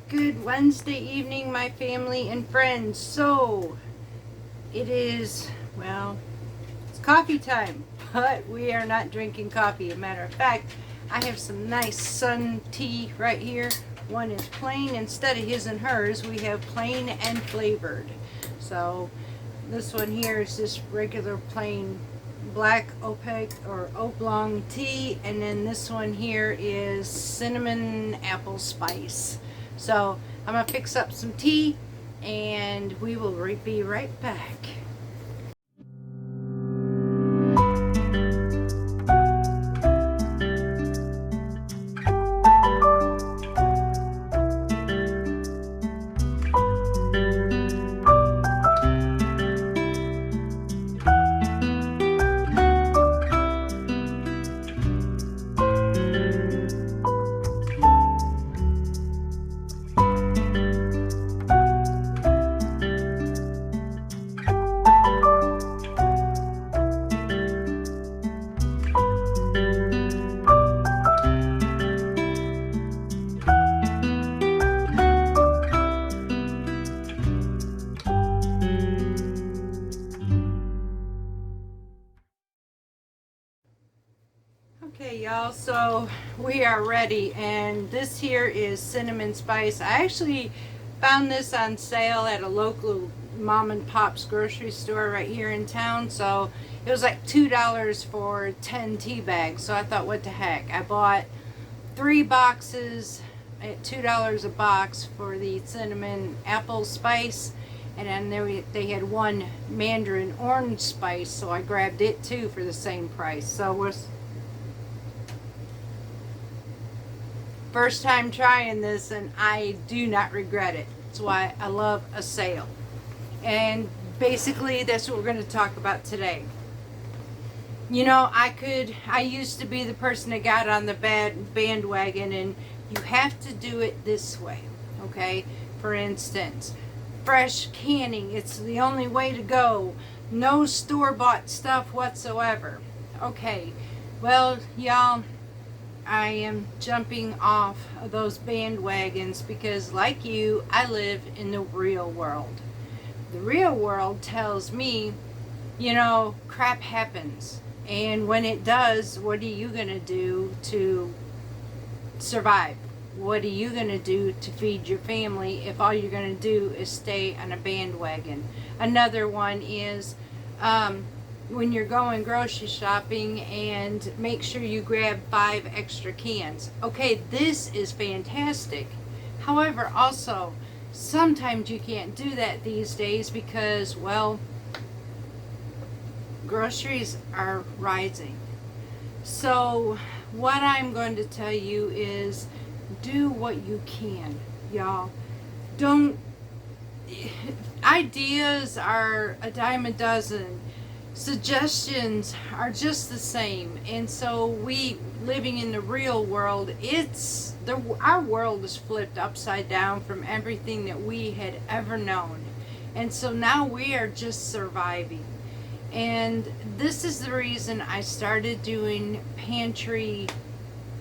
Good Wednesday evening, my family and friends. So, it is, well, it's coffee time, but we are not drinking coffee. As a matter of fact, I have some nice sun tea right here. One is plain instead of his and hers. We have plain and flavored. So, this one here is just regular plain black opaque or oolong tea, and then this one here is cinnamon apple spice. So I'm gonna fix up some tea and we will be right back. Okay, y'all, so we are ready, and this here is cinnamon spice. I actually found this on sale at a local mom and pop's grocery store right here in town. So it was like $2 for 10 tea bags. So I thought, what the heck? I bought 3 boxes at $2 a box for the cinnamon apple spice, and then they had one mandarin orange spice, so I grabbed it too for the same price. So we're first time trying this, and I do not regret it. That's why I love a sale. And basically that's what we're going to talk about today. You know, I used to be the person that got on the bandwagon, and you have to do it this way, okay? For instance, fresh canning, it's the only way to go. No store-bought stuff whatsoever. Okay, well, y'all, I am jumping off of those bandwagons because, like you, I live in the real world. The real world tells me, you know, crap happens. And when it does, what are you going to do to survive? What are you going to do to feed your family if all you're going to do is stay on a bandwagon? Another one is, when you're going grocery shopping, and make sure you grab 5 extra cans. Okay, this is fantastic. However, also, sometimes you can't do that these days because, well, groceries are rising. So what I'm going to tell you is do what you can, y'all. Don't, ideas are a dime a dozen. Suggestions are just the same, and so we living in the real world, our world is flipped upside down from everything that we had ever known, and so now we are just surviving. And this is the reason I started doing pantry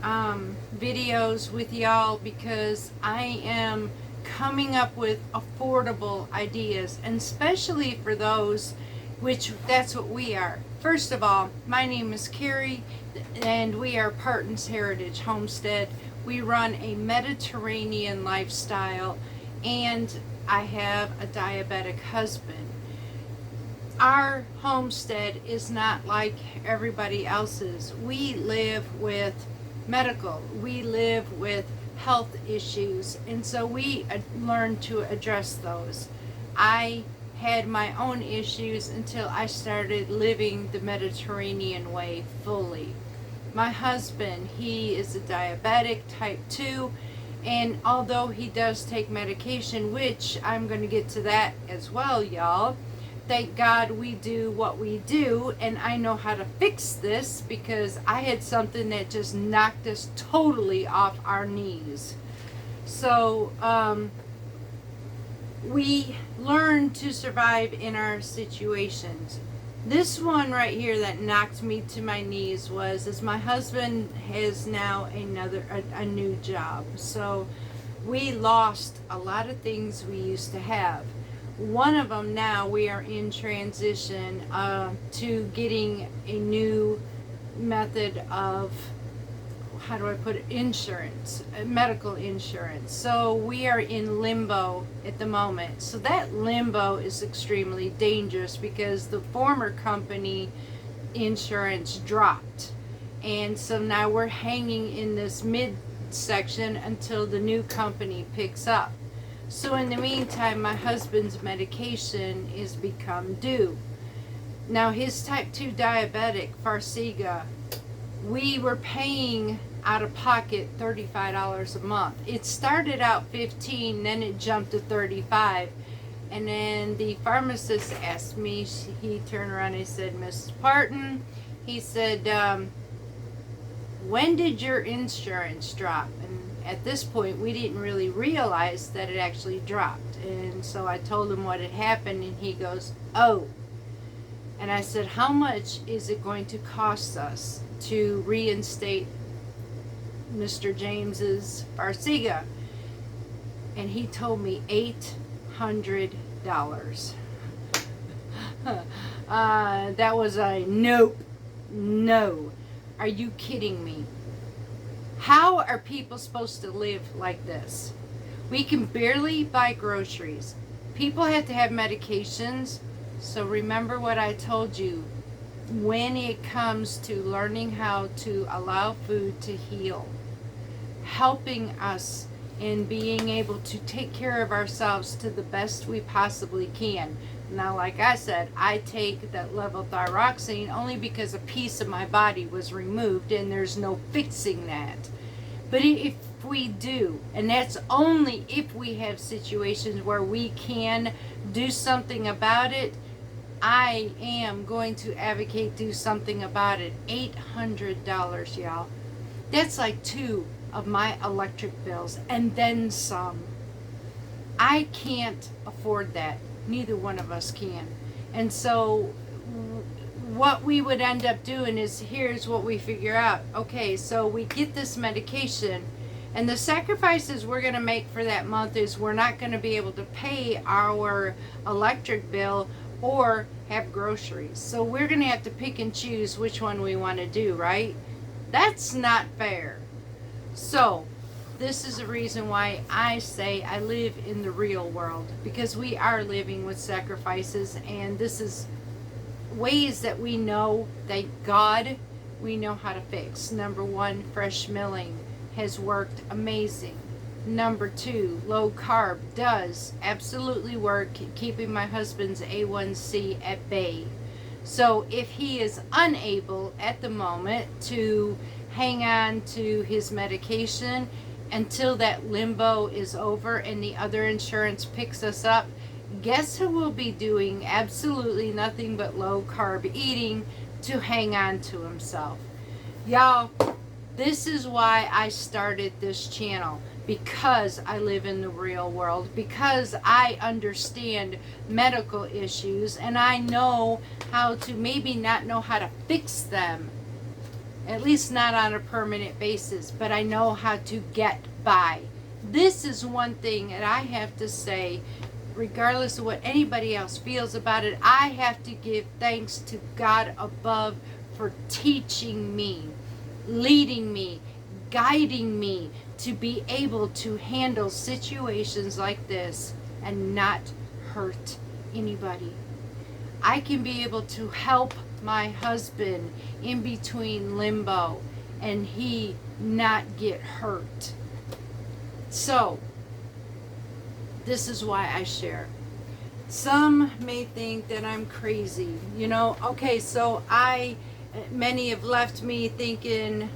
videos with y'all, because I am coming up with affordable ideas, and especially for those, which that's what we are. First of all, my name is Carrie, and we are Parton's Heritage Homestead. We run a Mediterranean lifestyle, and I have a diabetic husband. Our homestead is not like everybody else's. We live with medical, we live with health issues, and so we learn to address those. I had my own issues until I started living the Mediterranean way fully. My husband, he is a diabetic type 2, and although he does take medication, which I'm going to get to that as well, y'all, thank God we do what we do, and I know how to fix this because I had something that just knocked us totally off our knees. So, we learn to survive in our situations. This one right here that knocked me to my knees was my husband has now a new job. So we lost a lot of things we used to have. One of them, now we are in transition to getting a new method of, how do I put it, insurance, medical insurance. So we are in limbo at the moment. So that limbo is extremely dangerous because the former company insurance dropped. And so now we're hanging in this mid section until the new company picks up. So in the meantime, my husband's medication is become due. Now his type 2 diabetic, Farxiga, we were paying out of pocket $35 a month. It started out $15, then it jumped to $35. And then the pharmacist asked me, he turned around and he said, Mrs. Parton, he said, when did your insurance drop? And at this point, we didn't really realize that it actually dropped. And so I told him what had happened, and he goes, oh. And I said, how much is it going to cost us to reinstate Mr. James's Farxiga? And he told me $800. That was a nope. No. Are you kidding me? How are people supposed to live like this? We can barely buy groceries. People have to have medications. So remember what I told you. When it comes to learning how to allow food to heal, helping us in being able to take care of ourselves to the best we possibly can. Now, like I said, I take that levothyroxine only because a piece of my body was removed and there's no fixing that. But if we do, and that's only if we have situations where we can do something about it, I am going to advocate do something about it. $800, y'all. That's like 2 of my electric bills and then some. I can't afford that. Neither one of us can. And so what we would end up doing is, here's what we figure out. Okay, so we get this medication, and the sacrifices we're going to make for that month is we're not going to be able to pay our electric bill or have groceries. So we're going to have to pick and choose which one we want to do, right? That's not fair. So this is the reason why I say I live in the real world, because we are living with sacrifices, and this is ways that we know, thank God, we know how to fix. Number 1, fresh milling has worked amazing. Number 2, low carb does absolutely work, keeping my husband's A1C at bay. So if he is unable at the moment to hang on to his medication until that limbo is over and the other insurance picks us up, guess who will be doing absolutely nothing but low carb eating to hang on to himself? Y'all, this is why I started this channel, because I live in the real world, because I understand medical issues, and I know how to maybe not know how to fix them, at least not on a permanent basis, but I know how to get by. This is one thing that I have to say, regardless of what anybody else feels about it, I have to give thanks to God above for teaching me, leading me, guiding me to be able to handle situations like this and not hurt anybody. I can be able to help my husband in between limbo and he not get hurt. So this is why I share. Some may think that I'm crazy, okay, so many have left me thinking,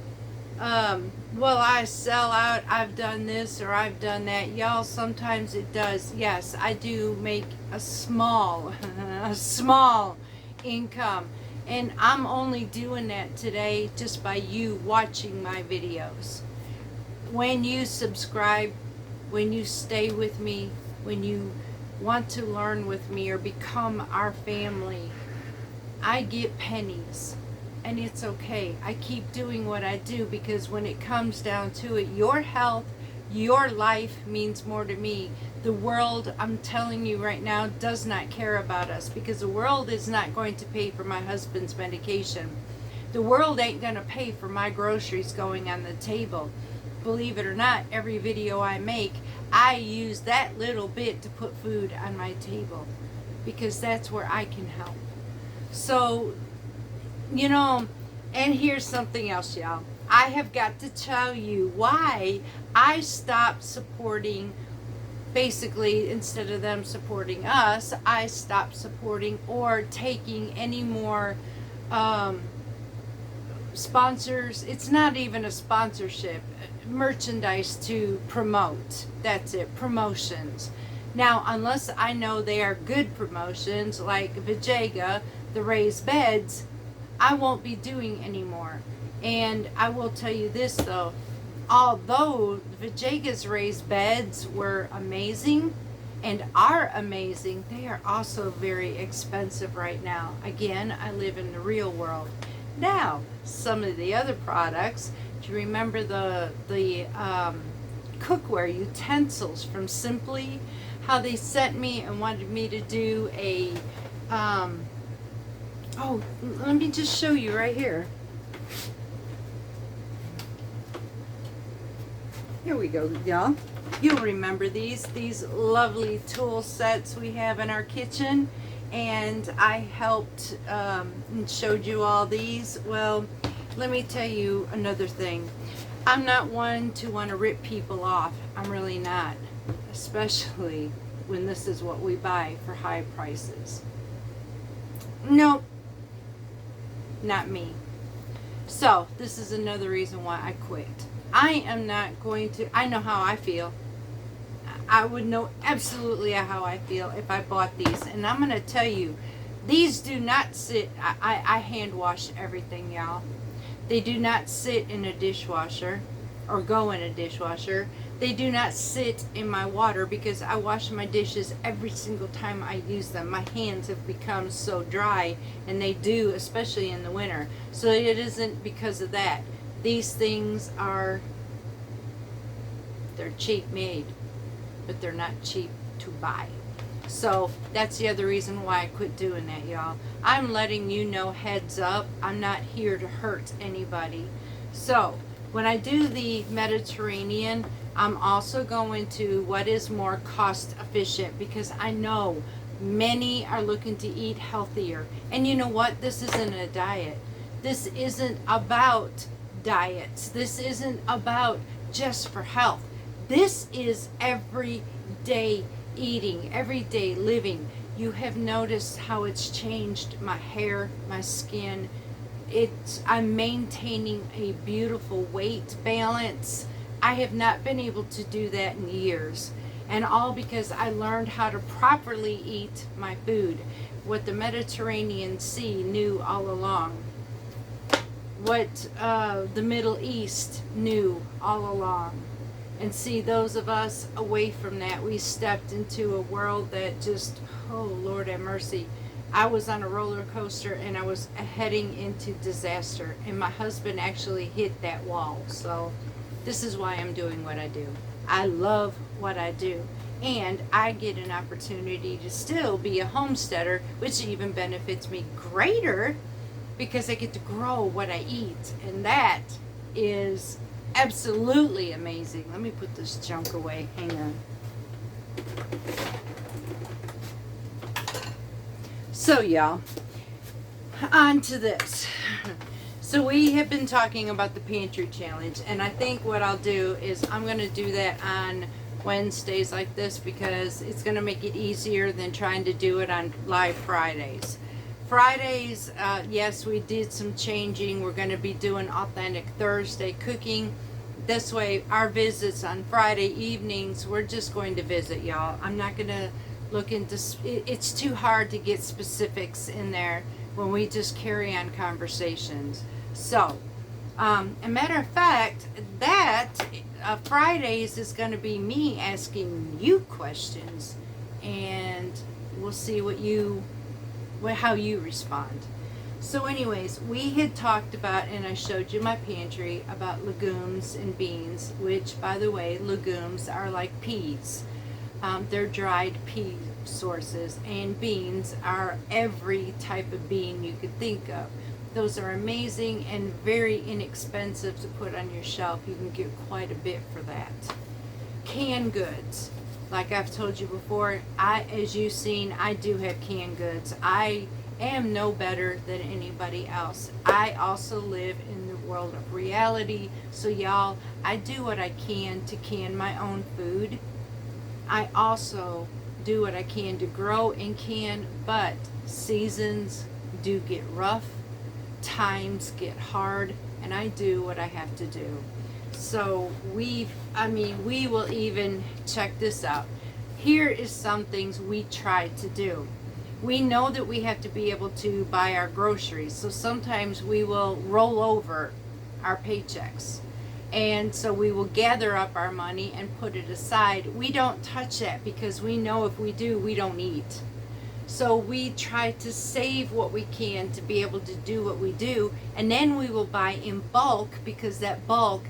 well, I sell out, I've done this or I've done that. Y'all, sometimes it does. Yes, I do make a small income, and I'm only doing that today just by you watching my videos. When you subscribe, when you stay with me, when you want to learn with me or become our family, I get pennies. And it's okay. I keep doing what I do because when it comes down to it, your health, Your life means more to me. The world, I'm telling you right now, does not care about us, because the world is not going to pay for my husband's medication. The world ain't going to pay for my groceries going on the table. Believe it or not, every video I make, I use that little bit to put food on my table, because that's where I can help. So, you know, and here's something else, y'all. I have got to tell you why I stopped supporting, basically, instead of them supporting us, I stopped supporting or taking any more sponsors. It's not even a sponsorship, merchandise to promote. That's it, promotions. Now, unless I know they are good promotions, like Vijayga, the raised beds, I won't be doing anymore. And I will tell you this though, although Vijayga's raised beds were amazing and are amazing, they are also very expensive right now. Again, I live in the real world. Now, some of the other products, do you remember the cookware utensils from Simply? How they sent me and wanted me to do a, oh, let me just show you right here. Here we go, y'all. You'll remember these lovely tool sets we have in our kitchen. And I helped and showed you all these. Well, let me tell you another thing. I'm not one to want to rip people off. I'm really not. Especially when this is what we buy for high prices. Nope. Not me. So, this is another reason why I quit. I am not going to, I know how I feel. I would know absolutely how I feel if I bought these. And I'm going to tell you, these do not sit, I hand wash everything, y'all. They do not sit in a dishwasher or go in a dishwasher. They do not sit in my water, because I wash my dishes every single time I use them. My hands have become so dry, and they do, especially in the winter. So it isn't because of that. These things are, they're cheap made, but they're not cheap to buy. So that's the other reason why I quit doing that, y'all. I'm letting you know, heads up, I'm not here to hurt anybody. So when I do the Mediterranean, I'm also going to what is more cost efficient, because I know many are looking to eat healthier. And you know what? This isn't a diet. This isn't about diets. This isn't about just for health. This is everyday eating, everyday living. You have noticed how it's changed my hair, my skin. I'm maintaining a beautiful weight balance. I have not been able to do that in years. And all because I learned how to properly eat my food. What the Mediterranean Sea knew all along. What the Middle East knew all along. And see, those of us away from that, we stepped into a world that just, oh Lord have mercy. I was on a roller coaster and I was heading into disaster. And my husband actually hit that wall. So this is why I'm doing what I do. I love what I do. And I get an opportunity to still be a homesteader, which even benefits me greater, because I get to grow what I eat. And that is absolutely amazing. Let me put this junk away. Hang on. So y'all, on to this. So we have been talking about the Pantry Challenge, and I think what I'll do is I'm going to do that on Wednesdays like this, because it's going to make it easier than trying to do it on live Fridays. Fridays, yes, we did some changing. We're going to be doing Authentic Thursday cooking. This way, our visits on Friday evenings, we're just going to visit, y'all. I'm not going to look into, it's too hard to get specifics in there when we just carry on conversations. So, a matter of fact, that Fridays is going to be me asking you questions, and we'll see how you respond. So anyways, we had talked about, and I showed you my pantry, about legumes and beans, which, by the way, legumes are like peas. They're dried pea sources, and beans are every type of bean you could think of. Those are amazing and very inexpensive to put on your shelf. You can get quite a bit for that. Canned goods. Like I've told you before, as you've seen, I do have canned goods. I am no better than anybody else. I also live in the world of reality. So y'all, I do what I can to can my own food. I also do what I can to grow and can, but seasons do get rough, times get hard, and I do what I have to do. So we will even check this out. Here is some things we try to do. We know that we have to be able to buy our groceries, so sometimes we will roll over our paychecks. And so we will gather up our money and put it aside. We don't touch that because we know if we do, we don't eat. So we try to save what we can to be able to do what we do. And then we will buy in bulk because that bulk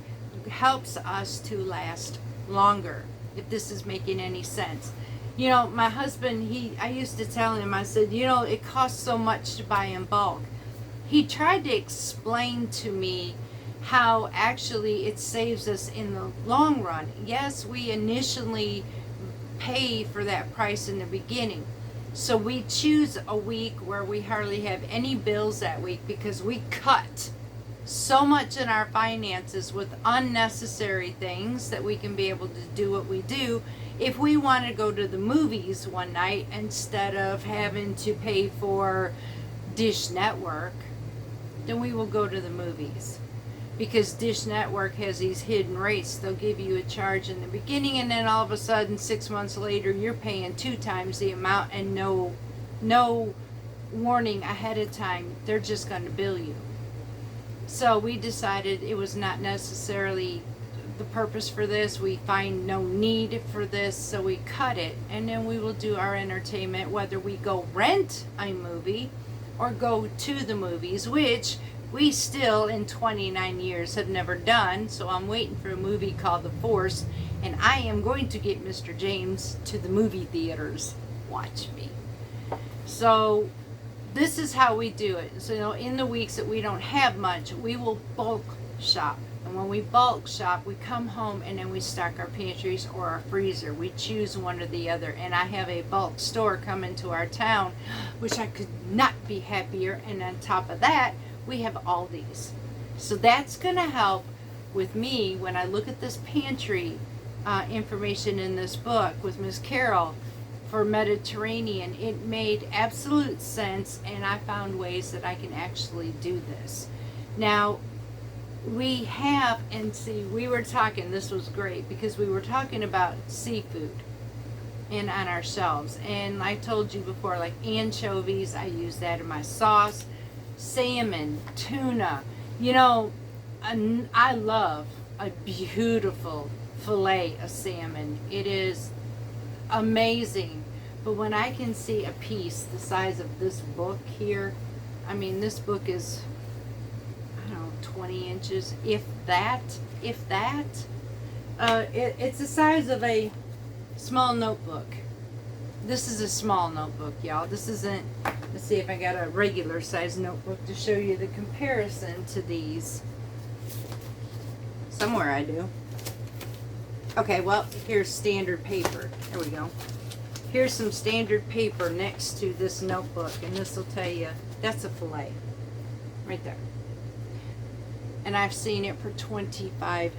helps us to last longer, if this is making any sense. You know, my husband, I used to tell him, I said, you know, it costs so much to buy in bulk. He tried to explain to me how actually it saves us in the long run. Yes, we initially pay for that price in the beginning. So we choose a week where we hardly have any bills that week because we cut so much in our finances with unnecessary things that we can be able to do what we do. If we want to go to the movies one night instead of having to pay for Dish Network, then we will go to the movies. Because Dish Network has these hidden rates. They'll give you a charge in the beginning, and then all of a sudden 6 months later you're paying 2 times the amount, and no warning ahead of time. They're just going to bill you. So we decided it was not necessarily the purpose for this. We find no need for this, so we cut it, and then we will do our entertainment, whether we go rent a movie or go to the movies, which we still in 29 years have never done. So I'm waiting for a movie called The Force, and I am going to get Mr. James to the movie theaters. Watch me. So this is how we do it. So, you know, in the weeks that we don't have much, we will bulk shop. And when we bulk shop, we come home and then we stock our pantries or our freezer. We choose one or the other. And I have a bulk store come into our town, which I could not be happier. And on top of that, we have all these. So that's going to help with me when I look at this pantry information in this book with Miss Carol for Mediterranean. It made absolute sense, and I found ways that I can actually do this. Now, we have, and see, we were talking, this was great, because we were talking about seafood and on our shelves. And I told you before, like anchovies, I use that in my sauce. Salmon, tuna, you know, I love a beautiful fillet of salmon. It is amazing. But when I can see a piece the size of this book here, I mean, this book is, I don't know, 20 inches, if that. It's the size of a small notebook. This is a small notebook, y'all. This isn't, let's see if I got a regular size notebook to show you the comparison to these. Somewhere I do. Okay, well, here's standard paper. There we go. Here's some standard paper next to this notebook, and this will tell you that's a fillet. Right there. And I've seen it for $25.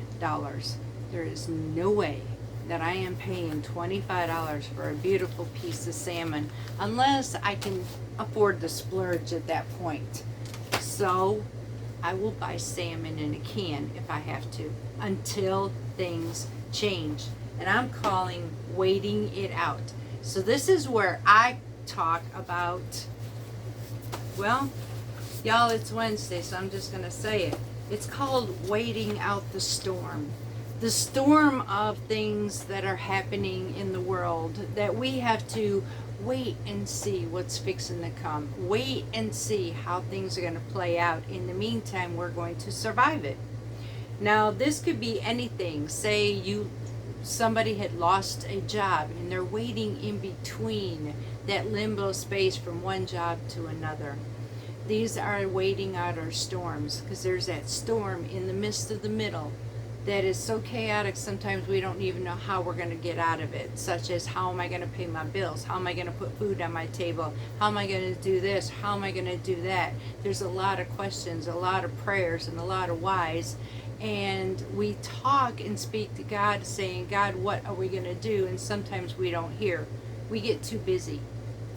There is no way that I am paying $25 for a beautiful piece of salmon unless I can afford to splurge at that point. So I will buy salmon in a can if I have to until things change. And I'm calling waiting it out. So this is where I talk about, well, y'all, it's Wednesday, so I'm just going to say it. It's called waiting out the storm. the storm of things that are happening in the world, that we have to wait and see what's fixing to come. Wait and see how things are going to play out. In the meantime, we're going to survive it. Now, this could be anything. Say somebody had lost a job and they're waiting in between that limbo space from one job to another. These are waiting out our storms, because there's that storm in the midst of the middle that is so chaotic sometimes we don't even know how we're going to get out of it, such as how am I going to pay my bills, how am I going to put food on my table, how am I going to do this, how am I going to do that. There's a lot of questions, a lot of prayers, and a lot of whys, and we talk and speak to God saying, God, what are we going to do? And sometimes we don't hear. We get too busy.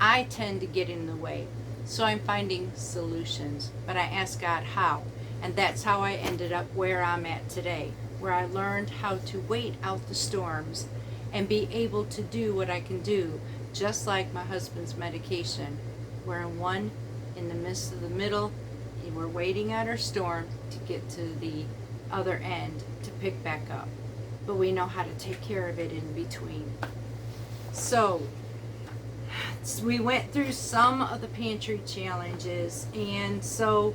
I tend to get in the way, so I'm finding solutions, but I ask God how, and that's how I ended up where I'm at today, where I learned how to wait out the storms and be able to do what I can do, just like my husband's medication. We're in the midst of the middle, and we're waiting out our storm to get to the other end to pick back up. But we know how to take care of it in between. So we went through some of the pantry challenges, and so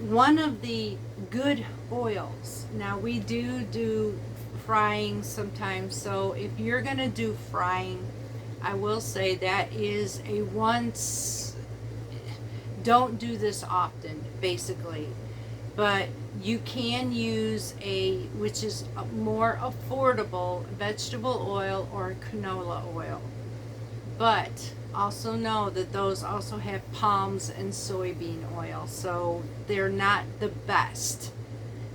one of the good oils, now we do frying sometimes, so if you're gonna do frying, I will say that is a once, don't do this often basically, but you can use which is a more affordable vegetable oil or canola oil, but also know that those also have palms and soybean oil, so they're not the best,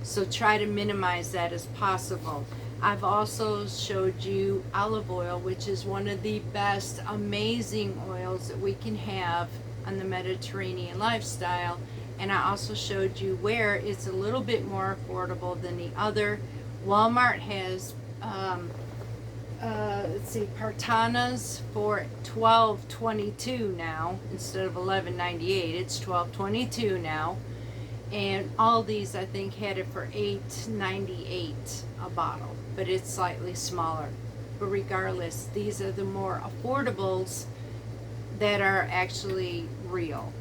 so try to minimize that as possible. I've also showed you olive oil, which is one of the best amazing oils that we can have on the Mediterranean lifestyle, and I also showed you where it's a little bit more affordable than the other. Walmart has let's see, Partanas for $12.22 now instead of $11.98. It's $12.22 now, and all these I think had it for $8.98 a bottle, but it's slightly smaller. But regardless, these are the more affordables that are actually real.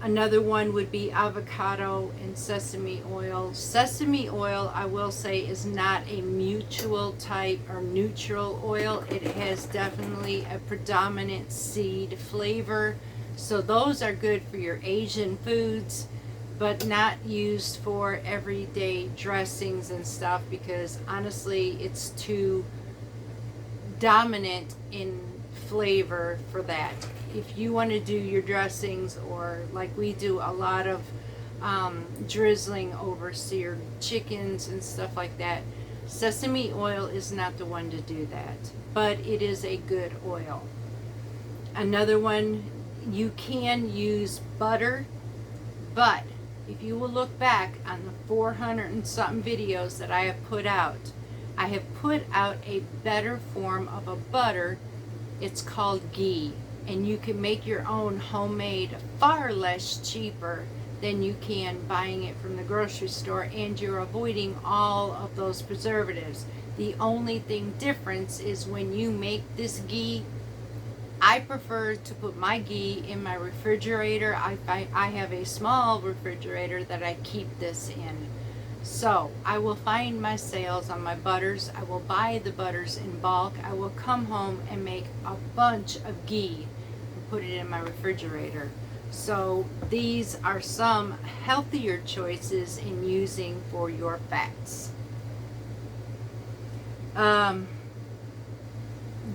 Another one would be avocado and sesame oil. Sesame oil, I will say, is not a mutual type or neutral oil. It has definitely a predominant seed flavor. So those are good for your Asian foods, but not used for everyday dressings and stuff, because honestly, it's too dominant in flavor for that. If you want to do your dressings, or like we do a lot of drizzling over seared chickens and stuff like that, sesame oil is not the one to do that, but it is a good oil. Another one, you can use butter, but if you will look back on the 400 and something videos that I have put out, I have put out a better form of a butter. It's called ghee, and you can make your own homemade far less cheaper than you can buying it from the grocery store, and you're avoiding all of those preservatives. The only thing difference is when you make this ghee, I prefer to put my ghee in my refrigerator. I have a small refrigerator that I keep this in. So I will find my sales on my butters. I will buy the butters in bulk. I will come home and make a bunch of ghee and put it in my refrigerator. So these are some healthier choices in using for your fats.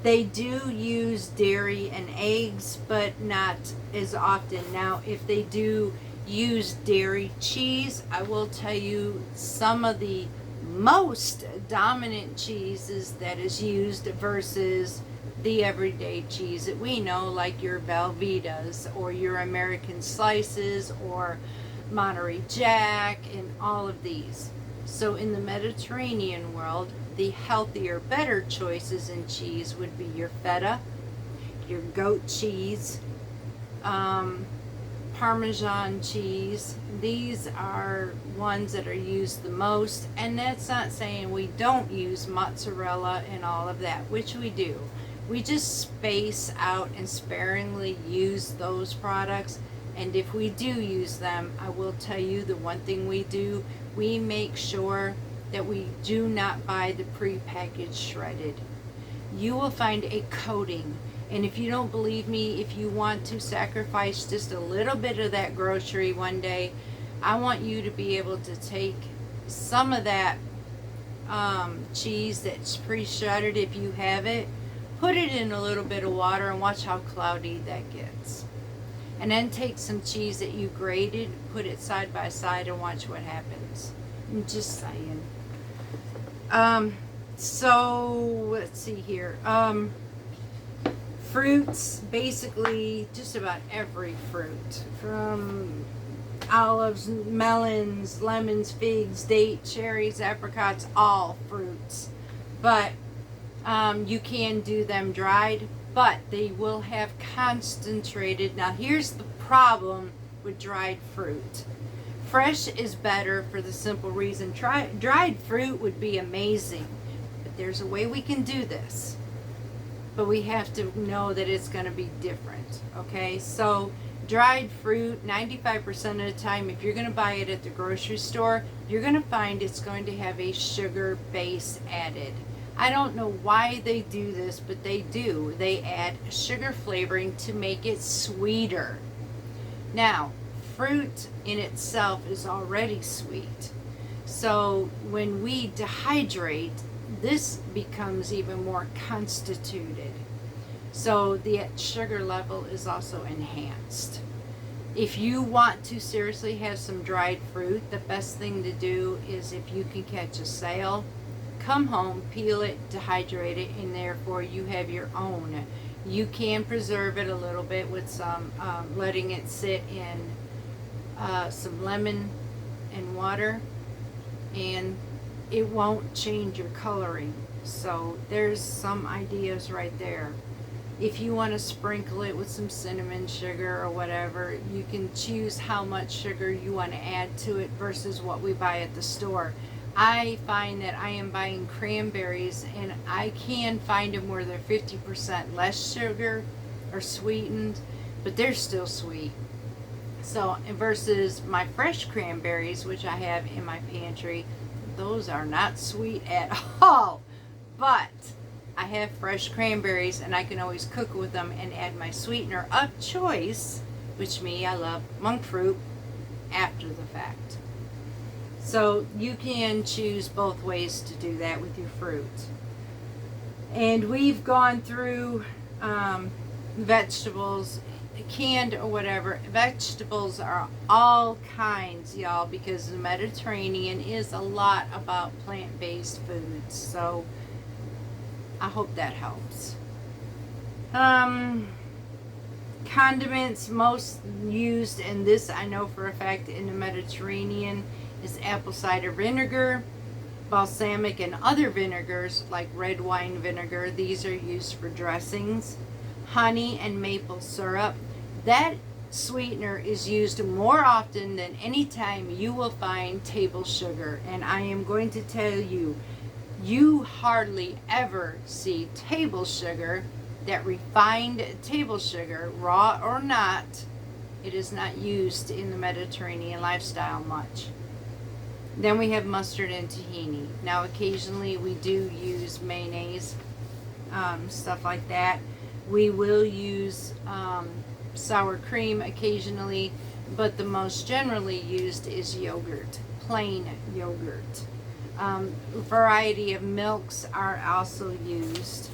They do use dairy and eggs, but not as often. Now, if they do use dairy cheese, I will tell you some of the most dominant cheeses that is used versus the everyday cheese that we know, like your Velveeta's or your American Slices or Monterey Jack and all of these. So in the Mediterranean world, the healthier, better choices in cheese would be your feta, your goat cheese, Parmesan cheese. These are ones that are used the most, and that's not saying we don't use mozzarella and all of that, which we do. We just space out and sparingly use those products, and if we do use them, I will tell you the one thing we do, we make sure that we do not buy the pre-packaged shredded. You will find a coating. And if you don't believe me, if you want to sacrifice just a little bit of that grocery one day, I want you to be able to take some of that cheese that's pre-shredded, if you have it, put it in a little bit of water and watch how cloudy that gets. And then take some cheese that you grated, put it side by side, and watch what happens. I'm just saying. So let's see here. Fruits, basically just about every fruit, from olives, melons, lemons, figs, dates, cherries, apricots, all fruits. But you can do them dried, but they will have concentrated. Now here's the problem with dried fruit. Fresh is better for the simple reason dried fruit would be amazing, but there's a way we can do this. But we have to know that it's going to be different, okay? So dried fruit, 95% of the time, if you're going to buy it at the grocery store, you're going to find it's going to have a sugar base added. I don't know why they do this, but they do. They add sugar flavoring to make it sweeter. Now, fruit in itself is already sweet. So when we dehydrate, this becomes even more constituted. So the sugar level is also enhanced. If you want to seriously have some dried fruit, the best thing to do is, if you can catch a sale, come home, peel it, dehydrate it, and therefore you have your own. You can preserve it a little bit with some, letting it sit in some lemon and water, and it won't change your coloring. So there's some ideas right there. If you want to sprinkle it with some cinnamon sugar or whatever, you can choose how much sugar you want to add to it versus what we buy at the store. I find that I am buying cranberries, and I can find them where they're 50% less sugar or sweetened, but they're still sweet. So versus my fresh cranberries, which I have in my pantry, those are not sweet at all. But I have fresh cranberries, and I can always cook with them and add my sweetener of choice, which I love monk fruit, after the fact. So you can choose both ways to do that with your fruit. And we've gone through vegetables, canned or whatever. Vegetables are all kinds, y'all, because the Mediterranean is a lot about plant-based foods. So I hope that helps. Condiments most used, and this I know for a fact in the Mediterranean, is apple cider vinegar, balsamic, and other vinegars like red wine vinegar. These are used for dressings. Honey and maple syrup. That sweetener is used more often than any time you will find table sugar. And I am going to tell you, you hardly ever see table sugar, that refined table sugar, raw or not. It is not used in the Mediterranean lifestyle much. Then we have mustard and tahini. Now occasionally we do use mayonnaise, stuff like that. We will use sour cream occasionally, but the most generally used is yogurt, plain yogurt. A variety of milks are also used.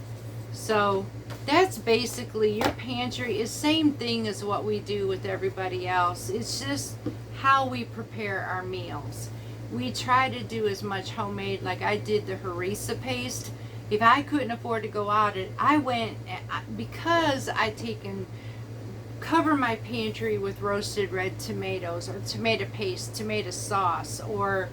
So that's basically your pantry. Is same thing as what we do with everybody else. It's just how we prepare our meals. We try to do as much homemade, like I did the harissa paste. If I couldn't afford to go out, I went, because I cover my pantry with roasted red tomatoes, or tomato paste, tomato sauce, or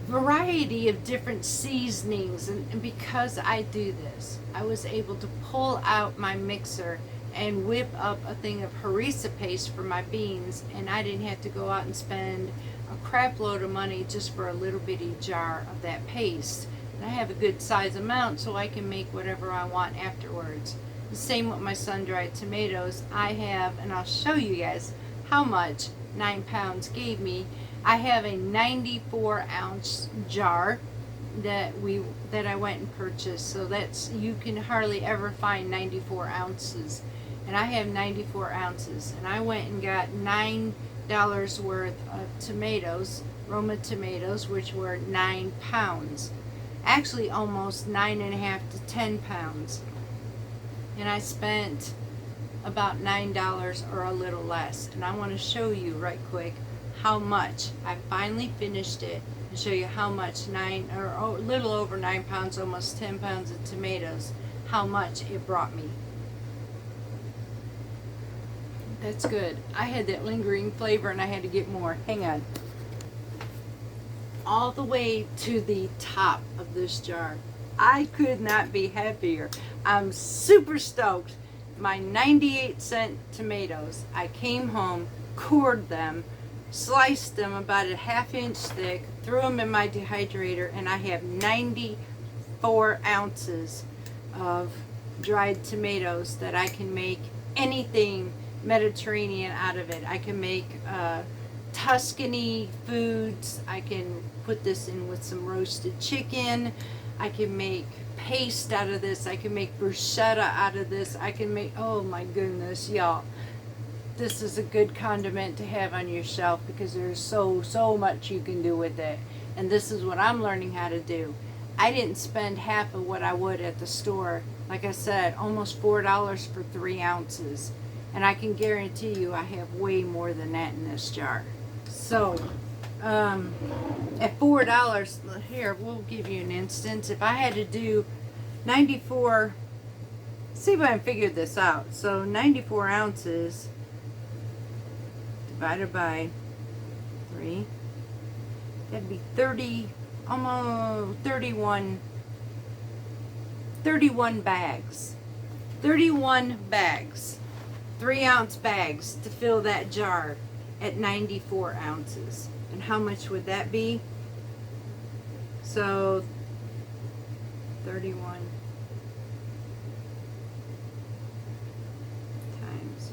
variety of different seasonings. And because I do this, I was able to pull out my mixer and whip up a thing of harissa paste for my beans, and I didn't have to go out and spend a crap load of money just for a little bitty jar of that paste. And I have a good size amount so I can make whatever I want afterwards. The same with my sun-dried tomatoes. I have, and I'll show you guys how much 9 pounds gave me. I have a 94-ounce jar that I went and purchased. So that's, you can hardly ever find 94 ounces. And I have 94 ounces. And I went and got $9 worth of tomatoes, Roma tomatoes, which were 9 pounds. Actually almost 9.5 to 10 pounds. And I spent about $9 or a little less. And I want to show you right quick how much. I finally finished it and show you how much a little over 9 pounds, almost 10 pounds of tomatoes, how much it brought me. That's good. I had that lingering flavor and I had to get more. Hang on. All the way to the top of this jar. I could not be happier. I'm super stoked. My 98-cent tomatoes, I came home, cored them, sliced them about a ½ inch thick, threw them in my dehydrator, and I have 94 ounces of dried tomatoes that I can make anything Mediterranean out of it. I can make Tuscany foods. I can put this in with some roasted chicken. I can make paste out of this. I can make bruschetta out of this. I can make, oh my goodness, y'all. This is a good condiment to have on your shelf because there's so much you can do with it. And this is what I'm learning how to do. I didn't spend half of what I would at the store. Like I said, almost $4 for 3 ounces. And I can guarantee you I have way more than that in this jar. So, at $4, here, we'll give you an instance. If I had to do 94, see if I can figure this out. So 94 ounces divided by 3, that'd be 30, almost 31 bags. 31 bags. 3-ounce bags to fill that jar at 94 ounces. And how much would that be? So 31 times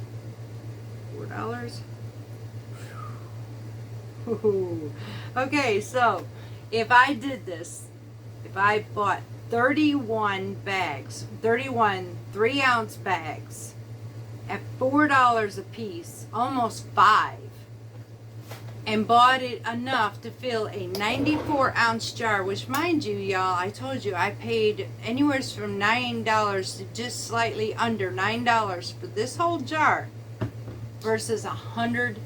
$4. Okay, so if I did this, if I bought 31 bags, 31 3-ounce bags at $4 a piece, almost 5, and bought it enough to fill a 94-ounce jar, which, mind you, y'all, I told you I paid anywhere from $9 to just slightly under $9 for this whole jar versus $124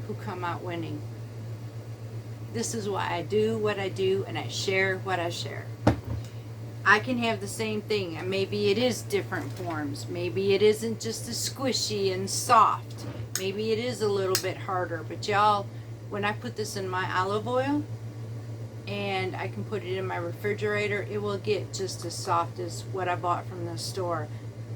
who come out winning. This is why I do what I do and I share what I share. I can have the same thing, and maybe it is different forms. Maybe it isn't just as squishy and soft. Maybe it is a little bit harder. But y'all, when I put this in my olive oil and I can put it in my refrigerator, it will get just as soft as what I bought from the store.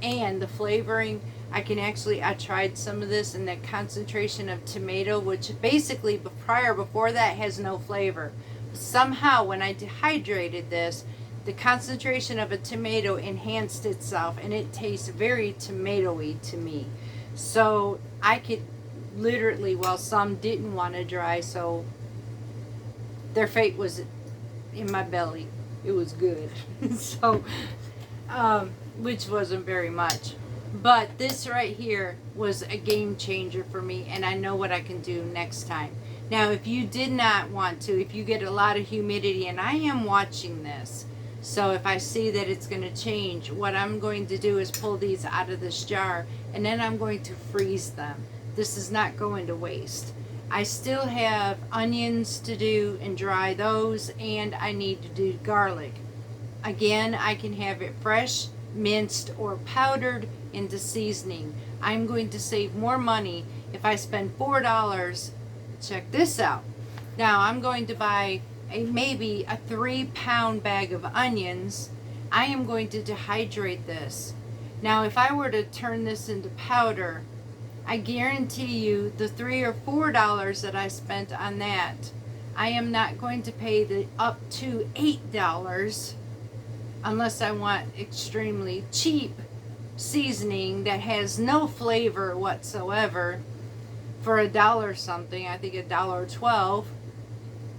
And the flavoring, I tried some of this, and the concentration of tomato, which basically before that has no flavor. Somehow when I dehydrated this, the concentration of a tomato enhanced itself, and it tastes very tomatoey to me. So I could literally, well, some didn't want to dry, so their fate was in my belly. It was good. So, which wasn't very much. But this right here was a game changer for me, and I know what I can do next time. Now, if you did not want to, if you get a lot of humidity, and I am watching this, so if I see that it's going to change, what I'm going to do is pull these out of this jar, and then I'm going to freeze them. This is not going to waste. I still have onions to do and dry those, and I need to do garlic. Again, I can have it fresh, minced, or powdered into seasoning. I'm going to save more money if I spend $4. Check this out. Now I'm going to buy maybe a 3-pound bag of onions, I am going to dehydrate this. Now, if I were to turn this into powder, I guarantee you the $3 or $4 that I spent on that, I am not going to pay the up to $8 unless I want extremely cheap seasoning that has no flavor whatsoever for $1 something. I think $1.12.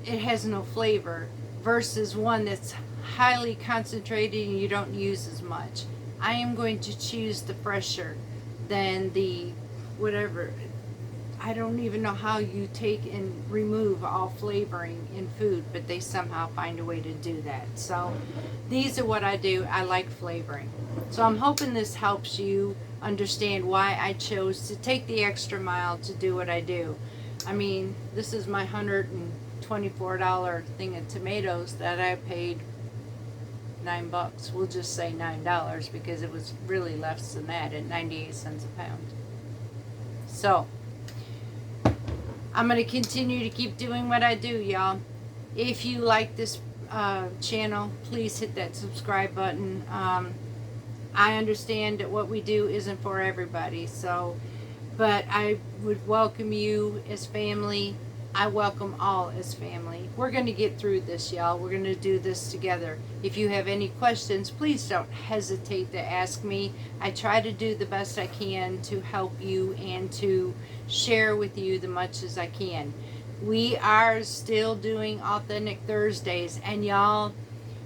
It has no flavor versus one that's highly concentrated and you don't use as much. I am going to choose the fresher than the whatever. I don't even know how you take and remove all flavoring in food, but they somehow find a way to do that. So these are what I do. I like flavoring. So I'm hoping this helps you understand why I chose to take the extra mile to do what I do. I mean, this is my $124 thing of tomatoes that I paid $9. We'll just say $9 because it was really less than that at 98 cents a pound. So I'm going to continue to keep doing what I do, y'all. If you like this channel, please hit that subscribe button. I understand that what we do isn't for everybody, but I would welcome you as family. I welcome all as family. We're going to get through this, y'all. We're going to do this together. If you have any questions, please don't hesitate to ask me. I try to do the best I can to help you and to share with you the much as I can. We are still doing Authentic Thursdays, and y'all,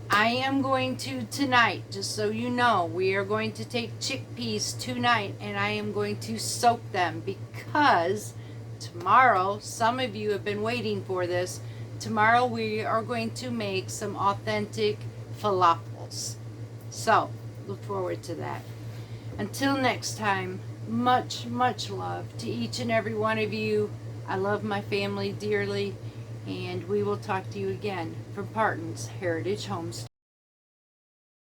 I am going to tonight, just so you know, we are going to take chickpeas tonight, and I am going to soak them because tomorrow, some of you have been waiting for this. Tomorrow we are going to make some authentic falafels. So, look forward to that. Until next time, much, much love to each and every one of you. I love my family dearly, and we will talk to you again from Parton's Heritage Homestead.